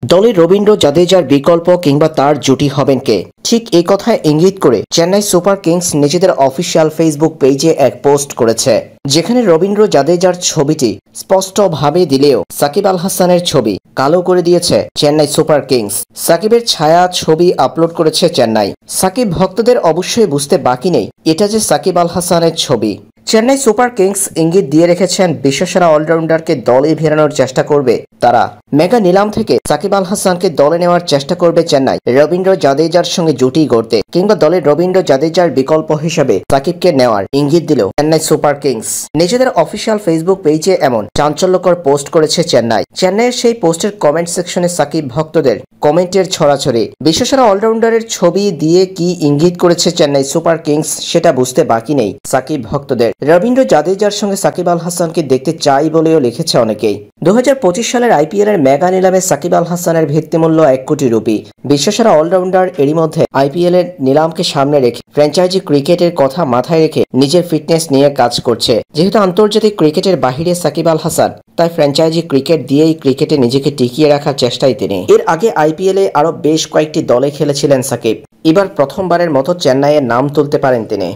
দলে রবীন্দ্র জাদেজার বিকল্প কিংবা তার জুটি হবেন কে? ঠিক এই কথায় ইঙ্গিত করে চেন্নাই সুপার কিংস নিজেদের অফিসিয়াল ফেসবুক পেজে এক পোস্ট করেছে, যেখানে রবীন্দ্র জাদেজার ছবিটি স্পষ্টভাবে দিলেও সাকিব আল হাসানের ছবি কালো করে দিয়েছে চেন্নাই সুপার কিংস। সাকিবের ছায়া ছবি আপলোড করেছে চেন্নাই। সাকিব ভক্তদের অবশ্যই বুঝতে বাকি নেই এটা যে সাকিব আল হাসানের ছবি। চেন্নাই সুপার কিংস ইঙ্গিত দিয়ে রেখেছেন বিশ্বসেরা অলরাউন্ডারকে দলে ফেরানোর চেষ্টা করবে তারা। মেগা নিলাম থেকে সাকিব আল হাসানকে দলে নেওয়ার চেষ্টা করবে চেন্নাই রবীন্দ্র জাদেজার সঙ্গে জুটি গড়তে, কিংবা দলে রবীন্দ্র জাদেজার বিকল্প হিসেবে সাকিবকে নেওয়ার ইঙ্গিত দিল চেন্নাই সুপার কিংস। নিজেদের অফিসিয়াল ফেসবুক পেজে এমন চাঞ্চল্যকর পোস্ট করেছে চেন্নাই। চেন্নাইয়ের সেই পোস্টের কমেন্ট সেকশনে সাকিব ভক্তদের কমেন্টের ছড়াছড়ি। বিশ্বসেরা অলরাউন্ডারের ছবি দিয়ে কি ইঙ্গিত করেছে চেন্নাই সুপার কিংস সেটা বুঝতে বাকি নেই সাকিব ভক্তদের। রবীন্দ্র জাদেজার সঙ্গে সাকিব আল হাসানকে দেখতে চাই বলেও লিখেছে অনেকেই। 2025 সালের IPL এর মেগা নিলামে সাকিব আল হাসানের ভিত্তিমূল্য 1 কোটি রুপি। বিশ্বসেরা অলরাউন্ডার এরই মধ্যে IPL এর নিলামকে সামনে রেখে ফ্র্যাঞ্চাইজি ক্রিকেটের কথা মাথায় রেখে নিজের ফিটনেস নিয়ে কাজ করছে। যেহেতু আন্তর্জাতিক ক্রিকেটের বাহিরে সাকিব আল হাসান, তাই ফ্র্যাঞ্চাইজি ক্রিকেট দিয়েই ক্রিকেটে নিজেকে টিকিয়ে রাখার চেষ্টায় তিনি। এর আগে IPL এ আরো বেশ কয়েকটি দলে খেলেছিলেন সাকিব। এবার প্রথমবারের মতো চেন্নাইয়ের নাম তুলতে পারেন তিনি।